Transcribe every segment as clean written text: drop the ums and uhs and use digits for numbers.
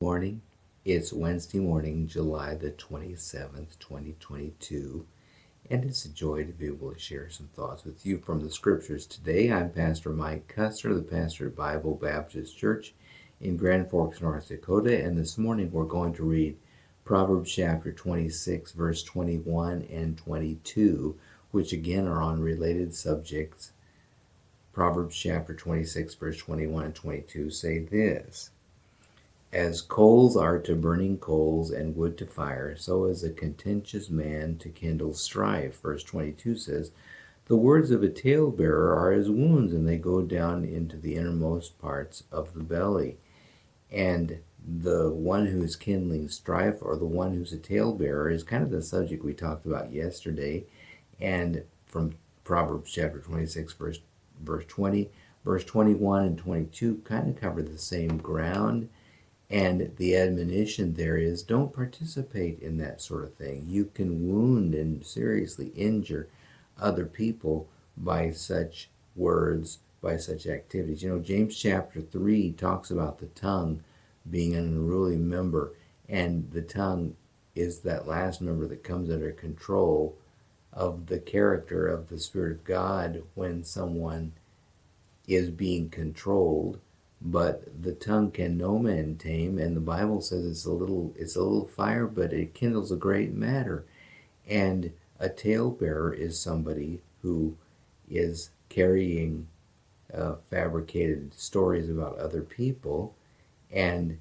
Morning. It's Wednesday morning, July the 27th, 2022, and it's a joy to be able to share some thoughts with you from the scriptures today. I'm Pastor Mike Custer, the pastor at Bible Baptist Church in Grand Forks, North Dakota, and this morning we're going to read Proverbs chapter 26, verse 21 and 22, which again are on related subjects. Proverbs chapter 26, verse 21 and 22 say this: As coals are to burning coals and wood to fire, so is a contentious man to kindle strife. Verse 22 says, The words of a talebearer are as wounds, and they go down into the innermost parts of the belly. And the one who is kindling strife, or the one who's a talebearer, is kind of the subject we talked about yesterday. And from Proverbs chapter 26, verse 20, verse 21 and 22 kind of cover the same ground. And the admonition there is, don't participate in that sort of thing. You can wound and seriously injure other people by such words, by such activities. James chapter 3 talks about the tongue being an unruly member, and the tongue is that last member that comes under control of the character of the Spirit of God when someone is being controlled. But the tongue can no man tame, and the Bible says it's a little fire, but it kindles a great matter. And a talebearer is somebody who is carrying fabricated stories about other people, and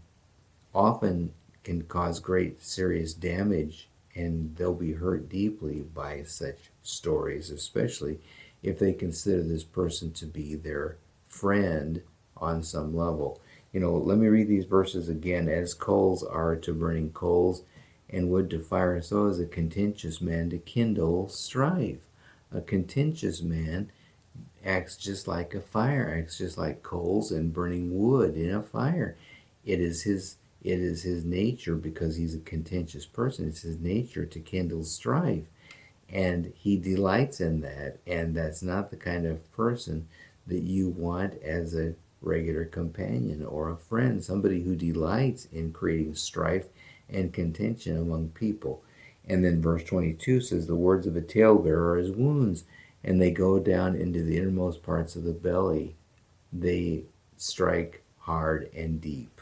often can cause great serious damage, and they'll be hurt deeply by such stories, especially if they consider this person to be their friend on some level. Let me read these verses again. As coals are to burning coals and wood to fire, so is a contentious man to kindle strife. A contentious man acts just like a fire, acts just like coals and burning wood in a fire. It is his nature, because he's a contentious person. It's his nature to kindle strife, and he delights in that. And that's not the kind of person that you want as a regular companion or a friend, somebody who delights in creating strife and contention among people. And then verse 22 says, The words of a talebearer are as wounds, and they go down into the innermost parts of the belly. They strike hard and deep.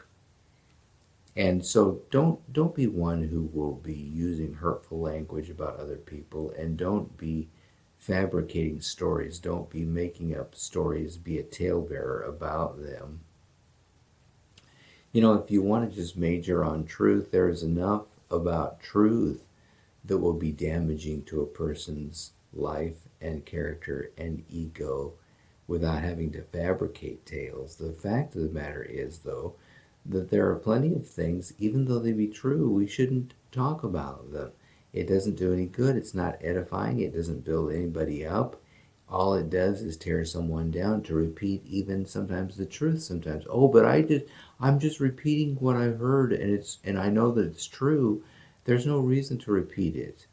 And so don't be one who will be using hurtful language about other people, and don't be fabricating stories. Don't be making up stories. Be a talebearer about them. If you want to just major on truth, there is enough about truth that will be damaging to a person's life and character and ego without having to fabricate tales. The fact of the matter is, though, that there are plenty of things, even though they be true, we shouldn't talk about them. It doesn't do any good. It's not edifying. It doesn't build anybody up. All it does is tear someone down, to repeat even sometimes the truth sometimes. Oh, but I'm just repeating what I heard, and I know that it's true. There's no reason to repeat it.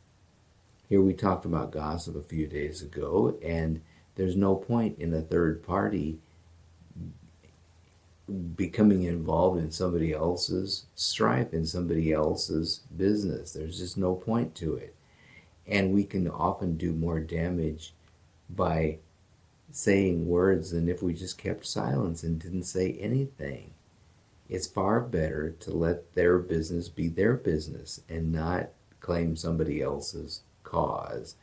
Here we talked about gossip a few days ago, and there's no point in a third party becoming involved in somebody else's strife, in somebody else's business. There's just no point to it. And we can often do more damage by saying words than if we just kept silence and didn't say anything. It's far better to let their business be their business and not claim somebody else's cause.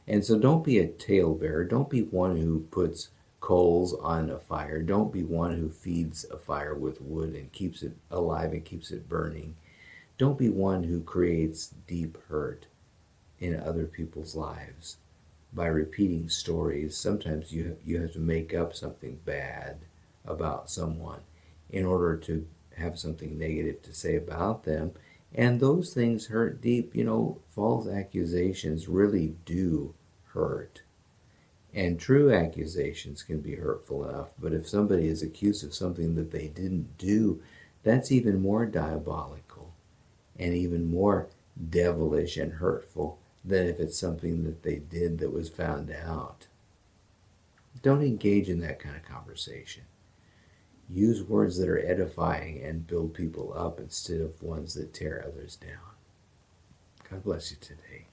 And so don't be a talebearer. Don't be one who puts coals on a fire. Don't be one who feeds a fire with wood and keeps it alive and keeps it burning. Don't be one who creates deep hurt in other people's lives by repeating stories. Sometimes you have to make up something bad about someone in order to have something negative to say about them. And those things hurt deep. False accusations really do hurt. And true accusations can be hurtful enough, but if somebody is accused of something that they didn't do, that's even more diabolical and even more devilish and hurtful than if it's something that they did that was found out. Don't engage in that kind of conversation. use words that are edifying and build people up instead of ones that tear others down. God bless you today.